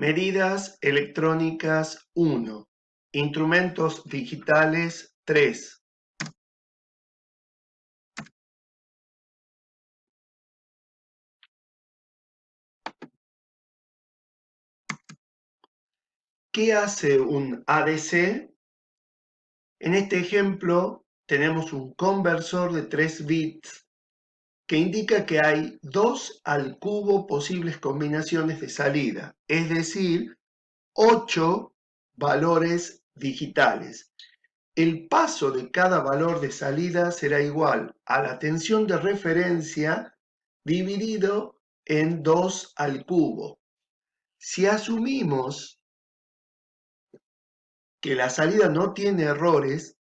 Medidas electrónicas 1. Instrumentos digitales 3. ¿Qué hace un ADC? En este ejemplo tenemos un conversor de 3 bits que indica que hay 2 al cubo posibles combinaciones de salida, es decir, 8 valores digitales. El paso de cada valor de salida será igual a la tensión de referencia dividido en 2 al cubo. Si asumimos que la salida no tiene errores,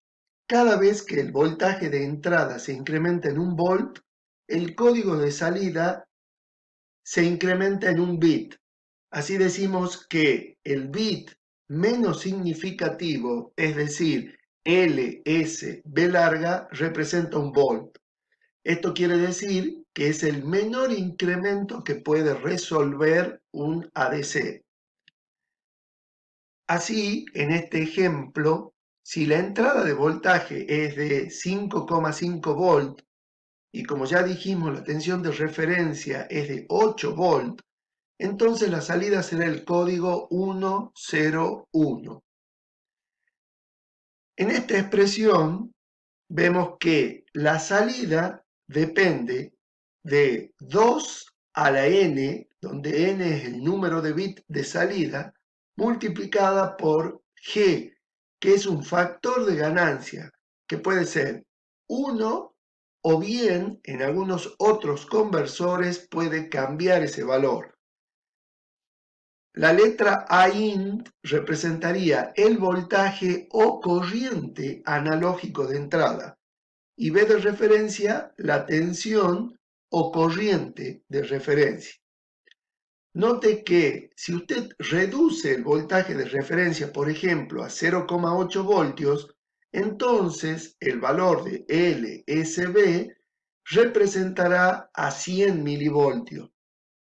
cada vez que el voltaje de entrada se incrementa en 1 volt, el código de salida se incrementa en 1 bit. Así decimos que el bit menos significativo, es decir, LSB larga, representa 1 volt. Esto quiere decir que es el menor incremento que puede resolver un ADC. Así, en este ejemplo, si la entrada de voltaje es de 5,5 volt y como ya dijimos la tensión de referencia es de 8 volt, entonces la salida será el código 101. En esta expresión vemos que la salida depende de 2 a la n, donde n es el número de bits de salida, multiplicada por g, que es un factor de ganancia, que puede ser 1 o bien en algunos otros conversores puede cambiar ese valor. La letra AINT representaría el voltaje o corriente analógico de entrada y B de referencia la tensión o corriente de referencia. Note que si usted reduce el voltaje de referencia, por ejemplo, a 0,8 voltios, entonces el valor de LSB representará a 100 milivoltios,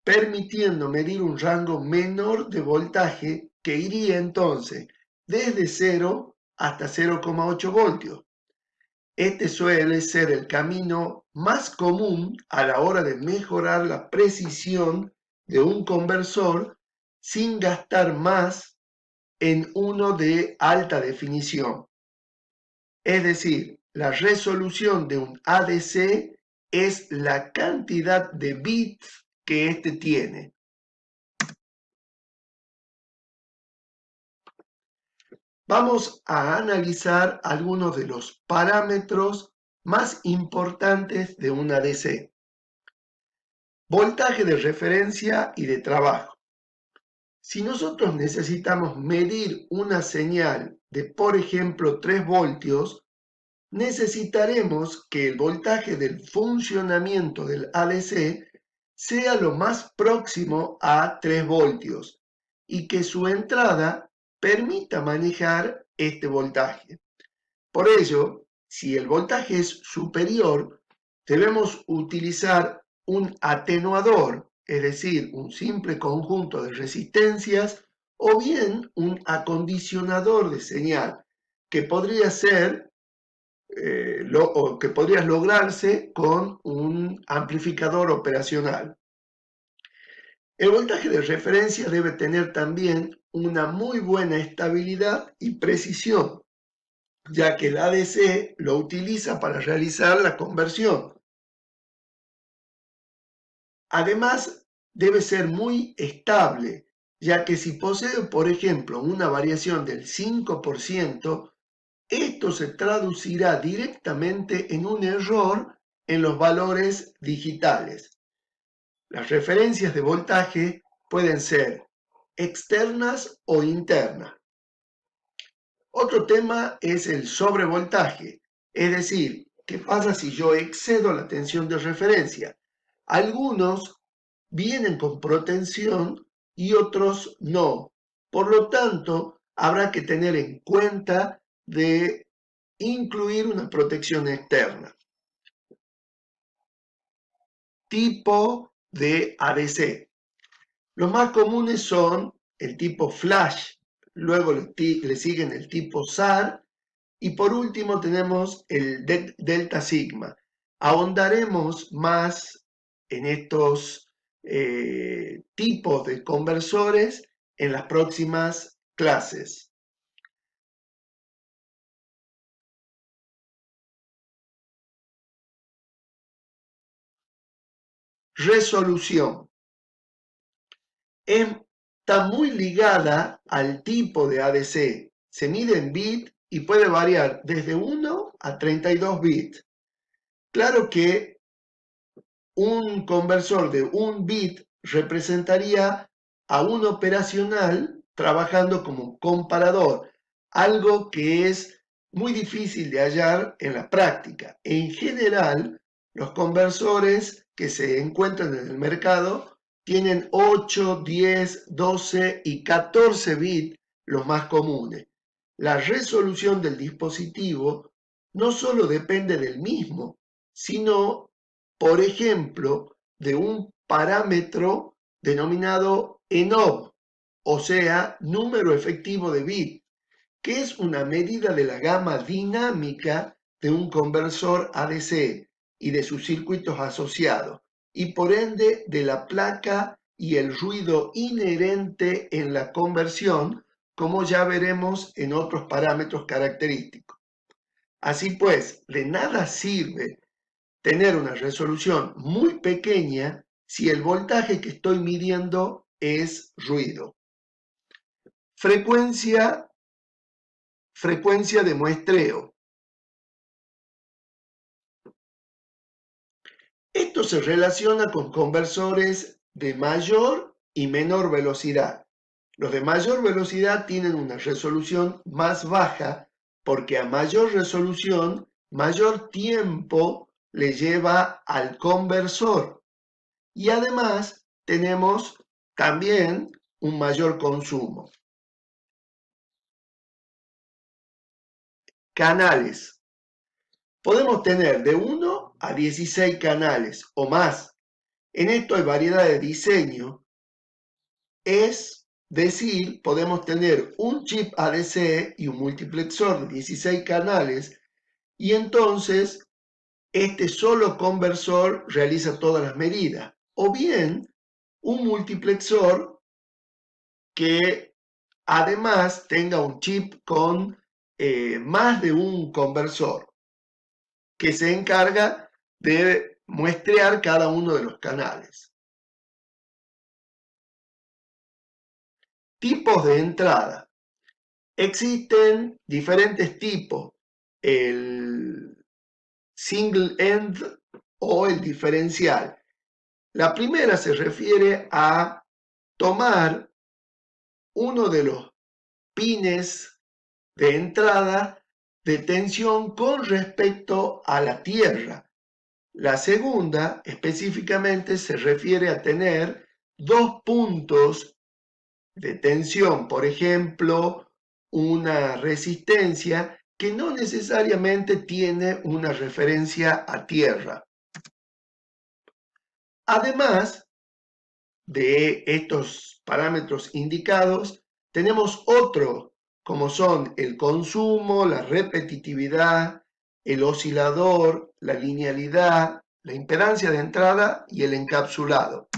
permitiendo medir un rango menor de voltaje que iría entonces desde 0 hasta 0,8 voltios. Este suele ser el camino más común a la hora de mejorar la precisión de un conversor sin gastar más en uno de alta definición. Es decir, la resolución de un ADC es la cantidad de bits que éste tiene. Vamos a analizar algunos de los parámetros más importantes de un ADC. Voltaje de referencia y de trabajo. Si nosotros necesitamos medir una señal de, por ejemplo, 3 voltios, necesitaremos que el voltaje del funcionamiento del ADC sea lo más próximo a 3 voltios y que su entrada permita manejar este voltaje. Por ello, si el voltaje es superior, debemos utilizar un atenuador, es decir, un simple conjunto de resistencias, o bien un acondicionador de señal, que podría ser que podría lograrse con un amplificador operacional. El voltaje de referencia debe tener también una muy buena estabilidad y precisión, ya que el ADC lo utiliza para realizar la conversión. Además, debe ser muy estable, ya que si posee, por ejemplo, una variación del 5%, esto se traducirá directamente en un error en los valores digitales. Las referencias de voltaje pueden ser externas o internas. Otro tema es el sobrevoltaje, es decir, ¿qué pasa si yo excedo la tensión de referencia? Algunos vienen con protección y otros no. Por lo tanto, habrá que tener en cuenta de incluir una protección externa. Tipo de ADC. Los más comunes son el tipo flash, luego le siguen el tipo SAR y por último tenemos el delta sigma. Ahondaremos más en estos tipos de conversores en las próximas clases. Resolución. Está muy ligada al tipo de ADC. Se mide en bit y puede variar desde 1 a 32 bits. Claro que un conversor de 1 bit representaría a un operacional trabajando como comparador, algo que es muy difícil de hallar en la práctica. En general, los conversores que se encuentran en el mercado tienen 8, 10, 12 y 14 bits, los más comunes. La resolución del dispositivo no solo depende del mismo, sino, por ejemplo, de un parámetro denominado ENOB, o sea, número efectivo de bits, que es una medida de la gama dinámica de un conversor ADC y de sus circuitos asociados, y por ende de la placa y el ruido inherente en la conversión, como ya veremos en otros parámetros característicos. Así pues, de nada sirve tener una resolución muy pequeña si el voltaje que estoy midiendo es ruido. Frecuencia de muestreo. Esto se relaciona con conversores de mayor y menor velocidad. Los de mayor velocidad tienen una resolución más baja porque a mayor resolución, mayor tiempo le lleva al conversor. Y además tenemos también un mayor consumo. Canales. Podemos tener de 1 a 16 canales o más. En esto hay variedad de diseño. Es decir, podemos tener un chip ADC y un multiplexor de 16 canales y entonces este solo conversor realiza todas las medidas. O bien un multiplexor que además tenga un chip con más de un conversor que se encarga de muestrear cada uno de los canales. Tipos de entrada. Existen diferentes tipos. El single end o el diferencial. La primera se refiere a tomar uno de los pines de entrada de tensión con respecto a la Tierra. La segunda, específicamente, se refiere a tener dos puntos de tensión, por ejemplo, una resistencia que no necesariamente tiene una referencia a Tierra. Además de estos parámetros indicados, tenemos otros, como son el consumo, la repetitividad, el oscilador, la linealidad, la impedancia de entrada y el encapsulado.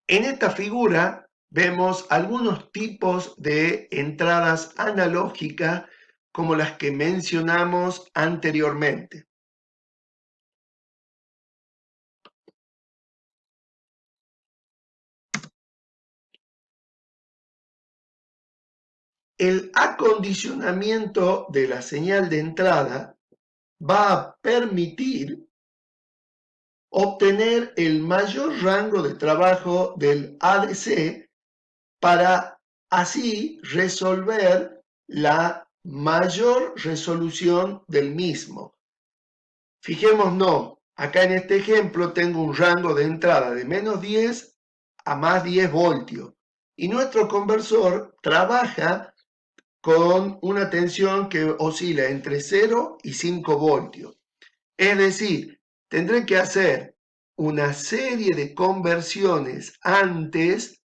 En esta figura vemos algunos tipos de entradas analógicas como las que mencionamos anteriormente. El acondicionamiento de la señal de entrada va a permitir obtener el mayor rango de trabajo del ADC para así resolver la mayor resolución del mismo. Fijémonos, acá en este ejemplo tengo un rango de entrada de menos 10 a más 10 voltios y nuestro conversor trabaja con una tensión que oscila entre 0 y 5 voltios. Es decir, tendré que hacer una serie de conversiones antes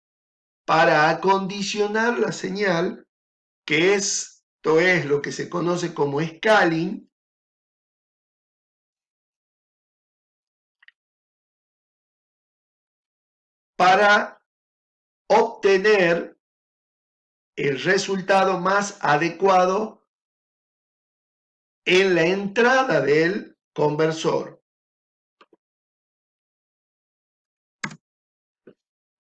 para acondicionar la señal, que esto es lo que se conoce como scaling, para obtener el resultado más adecuado en la entrada del conversor.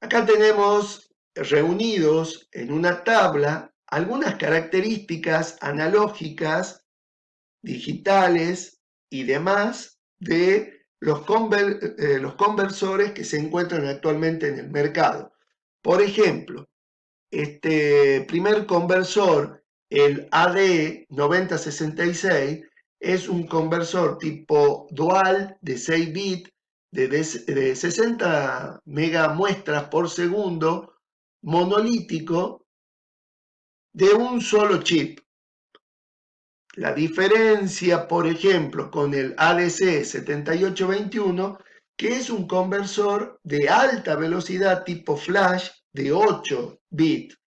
Acá tenemos reunidos en una tabla algunas características analógicas, digitales y demás de los conversores que se encuentran actualmente en el mercado. Por ejemplo, este primer conversor, el AD9066, es un conversor tipo dual de 6 bits de 60 megamuestras por segundo, monolítico, de un solo chip. La diferencia, por ejemplo, con el ADC7821, que es un conversor de alta velocidad tipo flash de 8 bits.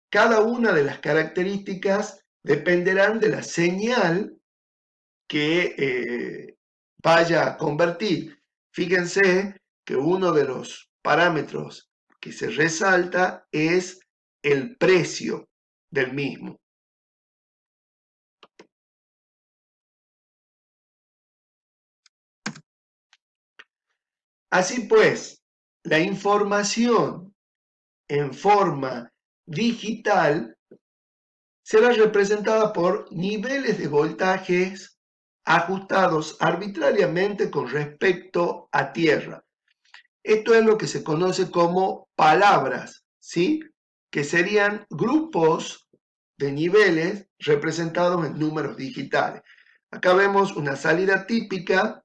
Cada una de las características dependerán de la señal que vaya a convertir. Fíjense que uno de los parámetros que se resalta es el precio del mismo. Así pues, la información en forma digital será representada por niveles de voltajes ajustados arbitrariamente con respecto a tierra. Esto es lo que se conoce como palabras, ¿sí? Que serían grupos de niveles representados en números digitales. Acá vemos una salida típica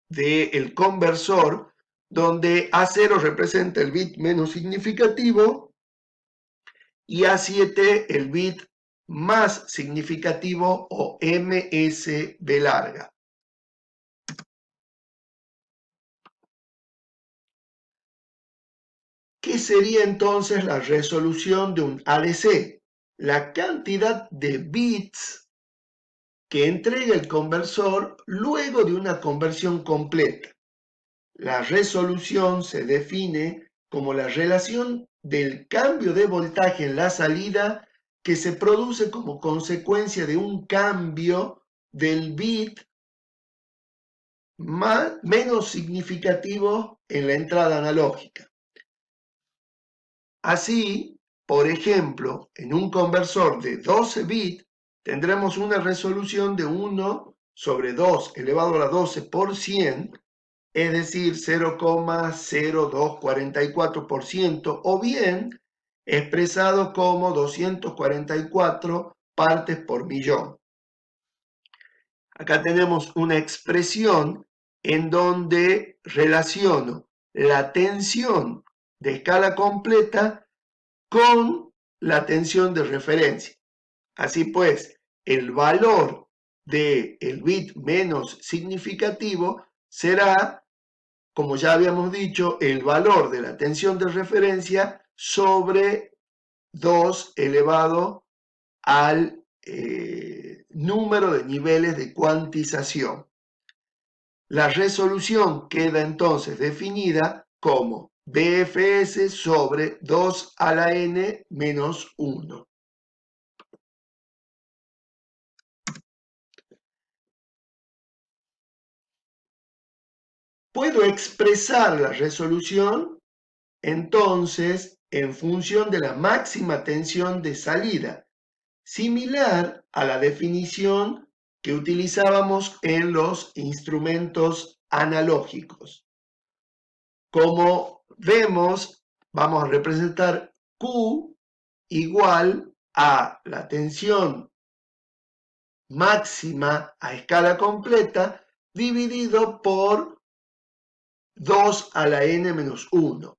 del conversor, donde A0 representa el bit menos significativo y A7 el bit más significativo, o MSB larga. ¿Qué sería entonces la resolución de un ADC? La cantidad de bits que entrega el conversor luego de una conversión completa. La resolución se define como la relación del cambio de voltaje en la salida que se produce como consecuencia de un cambio del bit menos significativo en la entrada analógica. Así, por ejemplo, en un conversor de 12 bits tendremos una resolución de 1 sobre 2 elevado a la 12 por 100, es decir, 0,0244%, o bien expresado como 244 partes por millón. Acá tenemos una expresión en donde relaciono la tensión de escala completa con la tensión de referencia. Así pues, el valor del bit menos significativo será, como ya habíamos dicho, el valor de la tensión de referencia sobre 2 elevado al número de niveles de cuantización. La resolución queda entonces definida como BFS sobre 2 a la n menos 1. Puedo expresar la resolución entonces en función de la máxima tensión de salida, similar a la definición que utilizábamos en los instrumentos analógicos. Como vemos, vamos a representar Q igual a la tensión máxima a escala completa dividido por 2 a la n menos 1.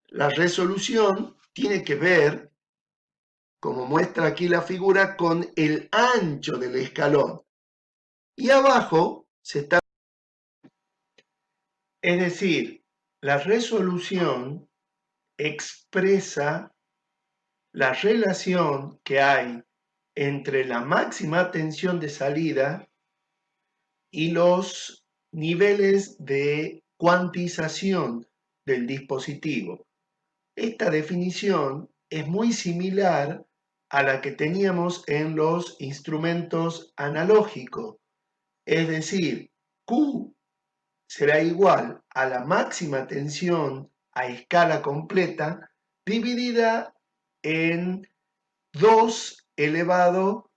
La resolución tiene que ver, como muestra aquí la figura, con el ancho del escalón. Y abajo Es decir, la resolución expresa la relación que hay entre la máxima tensión de salida y los niveles de cuantización del dispositivo. Esta definición es muy similar a la que teníamos en los instrumentos analógicos, es decir, Q será igual a la máxima tensión a escala completa dividida en 2 elevado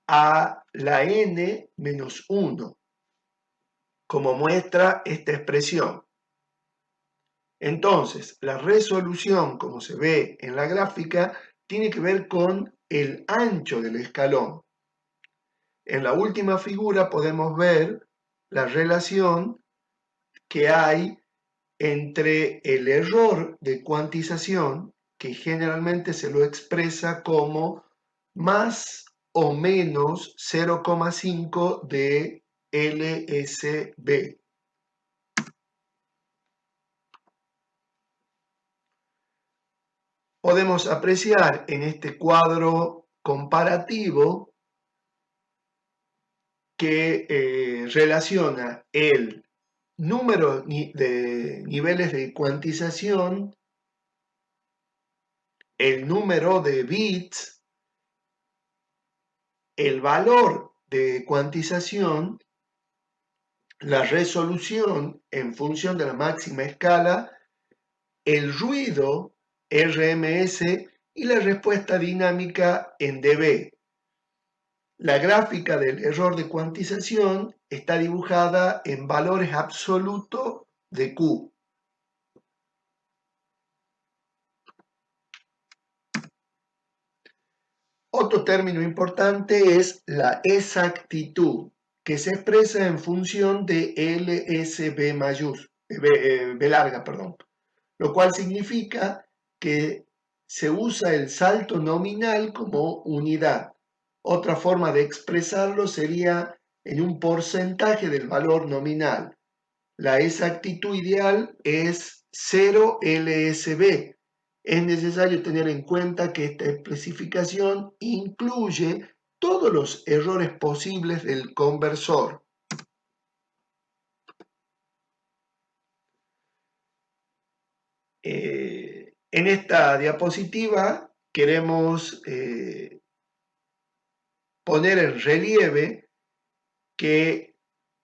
a la n menos 1, como muestra esta expresión. Entonces, la resolución, como se ve en la gráfica, tiene que ver con el ancho del escalón. En la última figura podemos ver la relación que hay entre el error de cuantización, que generalmente se lo expresa como más o menos 0,5 de LSB. Podemos apreciar en este cuadro comparativo que relaciona el número de niveles de cuantización, el número de bits, el valor de cuantización, la resolución en función de la máxima escala, el ruido RMS y la respuesta dinámica en dB. La gráfica del error de cuantización está dibujada en valores absolutos de Q. Otro término importante es la exactitud, que se expresa en función de LSB B larga, perdón, lo cual significa que se usa el salto nominal como unidad. Otra forma de expresarlo sería en un porcentaje del valor nominal. La exactitud ideal es 0 LSB. Es necesario tener en cuenta que esta especificación incluye todos los errores posibles del conversor. En esta diapositiva queremos poner en relieve que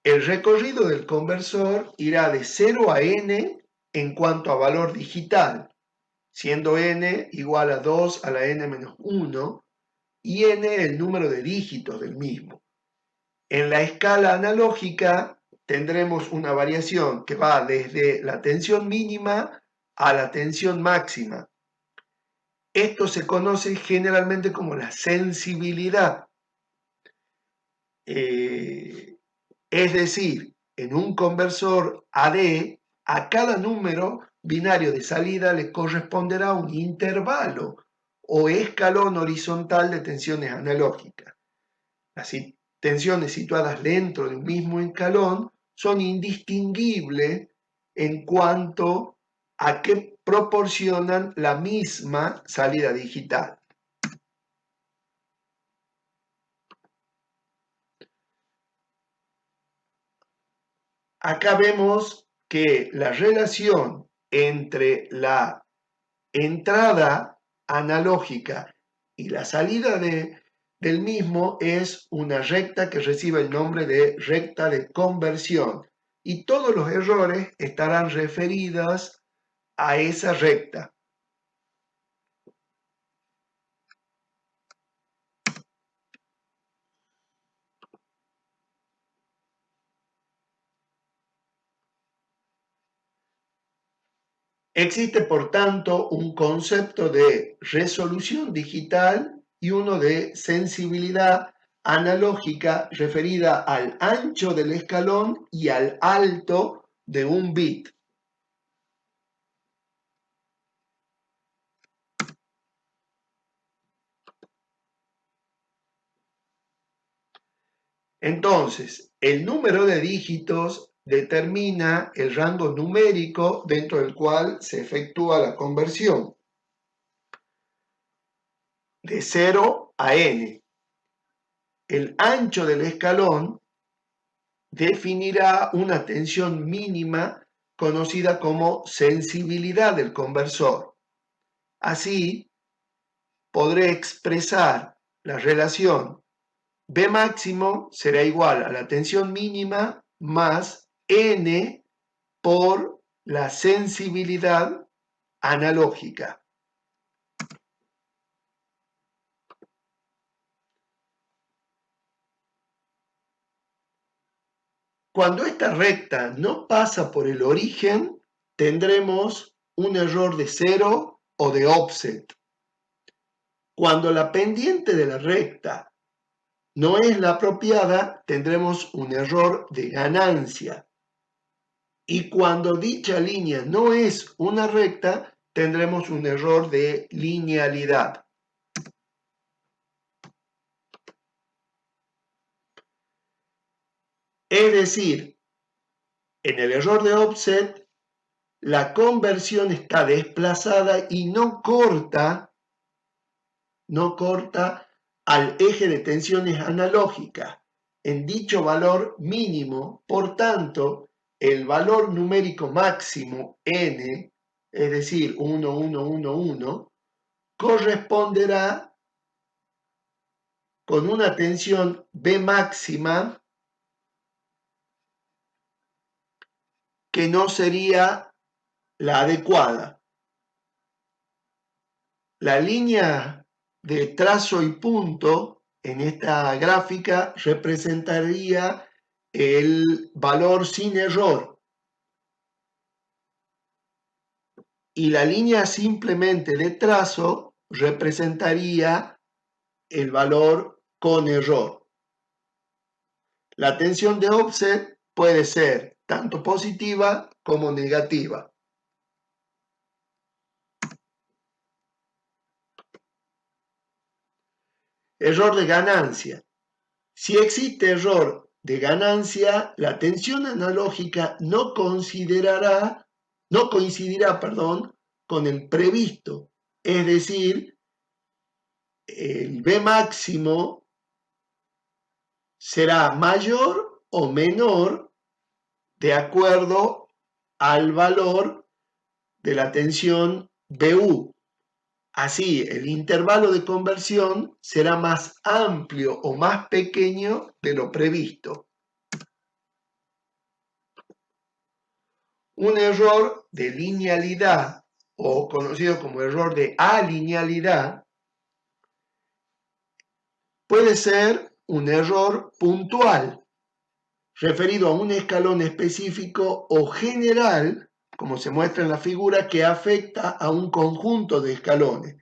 el recorrido del conversor irá de 0 a n en cuanto a valor digital, siendo n igual a 2 a la n menos 1 y n el número de dígitos del mismo. En la escala analógica tendremos una variación que va desde la tensión mínima a la tensión máxima. Esto se conoce generalmente como la sensibilidad. Es decir, en un conversor AD, a cada número binario de salida le corresponderá un intervalo o escalón horizontal de tensiones analógicas. Las tensiones situadas dentro de un mismo escalón son indistinguibles en cuanto a que proporcionan la misma salida digital. Acá vemos que la relación entre la entrada analógica y la salida del mismo es una recta que recibe el nombre de recta de conversión y todos los errores estarán referidos a esa recta. Existe, por tanto, un concepto de resolución digital y uno de sensibilidad analógica referida al ancho del escalón y al alto de un bit. Entonces, el número de dígitos determina el rango numérico dentro del cual se efectúa la conversión de 0 a n. El ancho del escalón definirá una tensión mínima conocida como sensibilidad del conversor. Así, podré expresar la relación B máximo será igual a la tensión mínima más n por la sensibilidad analógica. Cuando esta recta no pasa por el origen, tendremos un error de cero o de offset. Cuando la pendiente de la recta no es la apropiada, tendremos un error de ganancia. Y cuando dicha línea no es una recta, tendremos un error de linealidad. Es decir, en el error de offset, la conversión está desplazada y no corta al eje de tensiones analógica en dicho valor mínimo. Por tanto, el valor numérico máximo n, es decir, 1, 1, 1, 1, corresponderá con una tensión B máxima que no sería la adecuada. La línea de trazo y punto en esta gráfica representaría el valor sin error. Y la línea simplemente de trazo representaría el valor con error. La tensión de offset puede ser tanto positiva como negativa. Error de ganancia. Si existe error de ganancia, la tensión analógica no coincidirá, con el previsto. Es decir, el B máximo será mayor o menor de acuerdo al valor de la tensión BU. Así, el intervalo de conversión será más amplio o más pequeño de lo previsto. Un error de linealidad, o conocido como error de alinealidad, puede ser un error puntual, referido a un escalón específico o general, como se muestra en la figura, que afecta a un conjunto de escalones.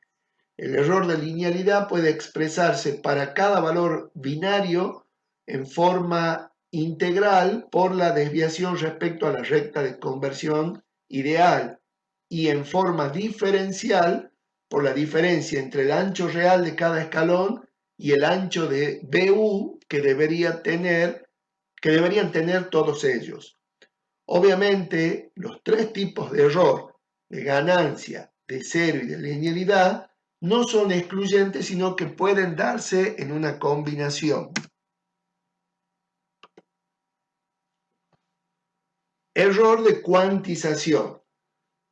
El error de linealidad puede expresarse para cada valor binario en forma integral por la desviación respecto a la recta de conversión ideal y en forma diferencial por la diferencia entre el ancho real de cada escalón y el ancho de BU que deberían tener todos ellos. Obviamente, los tres tipos de error, de ganancia, de cero y de linealidad, no son excluyentes, sino que pueden darse en una combinación. Error de cuantización.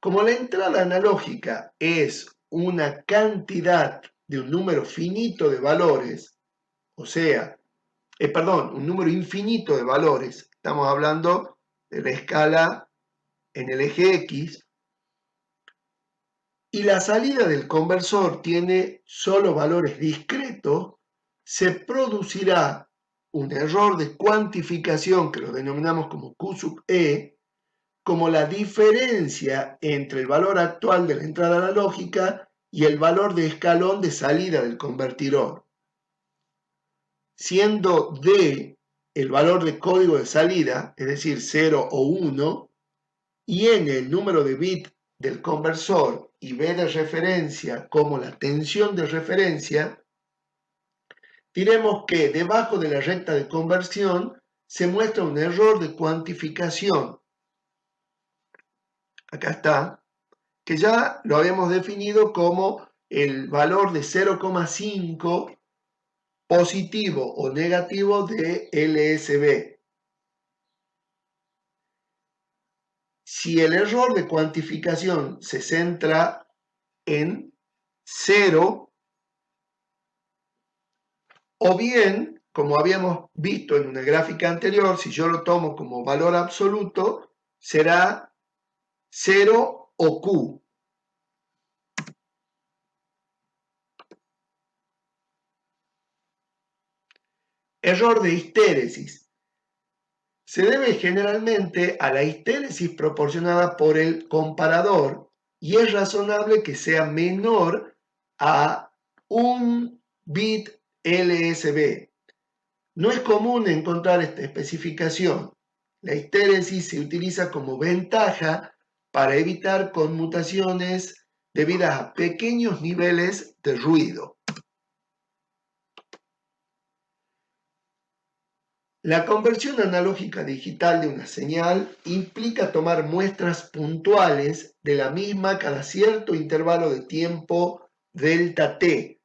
Como la entrada analógica es una cantidad de un número finito de valores, o sea, un número infinito de valores, estamos hablando de la escala en el eje X, y la salida del conversor tiene solo valores discretos, se producirá un error de cuantificación que lo denominamos como Q sub E, como la diferencia entre el valor actual de la entrada analógica y el valor de escalón de salida del convertidor, siendo D el valor de código de salida, es decir, 0 o 1, y N el número de bit del conversor y B de referencia como la tensión de referencia, diremos que debajo de la recta de conversión se muestra un error de cuantificación. Acá está, que ya lo habíamos definido como el valor de 0,5 positivo o negativo de LSB. Si el error de cuantificación se centra en 0, o bien, como habíamos visto en una gráfica anterior, si yo lo tomo como valor absoluto, será 0 o Q. Error de histéresis. Se debe generalmente a la histéresis proporcionada por el comparador y es razonable que sea menor a 1 bit LSB. No es común encontrar esta especificación. La histéresis se utiliza como ventaja para evitar conmutaciones debidas a pequeños niveles de ruido. La conversión analógica digital de una señal implica tomar muestras puntuales de la misma cada cierto intervalo de tiempo delta t,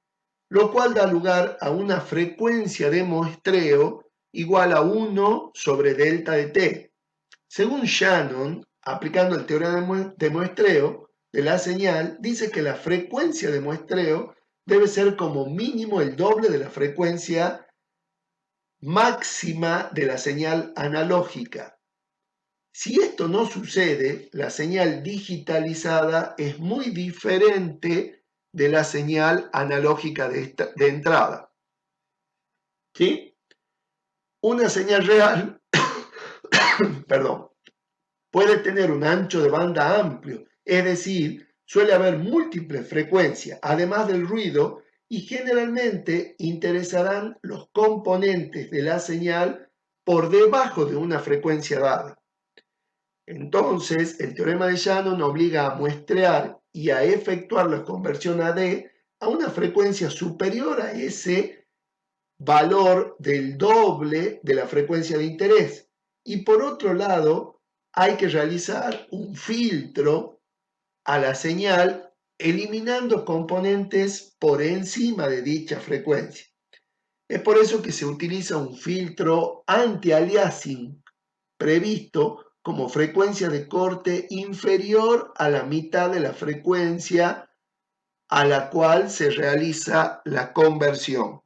lo cual da lugar a una frecuencia de muestreo igual a 1 sobre delta de t. Según Shannon, aplicando el teorema de muestreo de la señal, dice que la frecuencia de muestreo debe ser como mínimo el doble de la frecuencia máxima de la señal analógica. Si esto no sucede, la señal digitalizada es muy diferente de la señal analógica de entrada. ¿Sí? Una señal real perdón, puede tener un ancho de banda amplio, es decir, suele haber múltiples frecuencias, además del ruido, y generalmente interesarán los componentes de la señal por debajo de una frecuencia dada. Entonces, el teorema de Shannon obliga a muestrear y a efectuar la conversión a D a una frecuencia superior a ese valor del doble de la frecuencia de interés. Y por otro lado, hay que realizar un filtro a la señal eliminando componentes por encima de dicha frecuencia. Es por eso que se utiliza un filtro anti-aliasing previsto como frecuencia de corte inferior a la mitad de la frecuencia a la cual se realiza la conversión.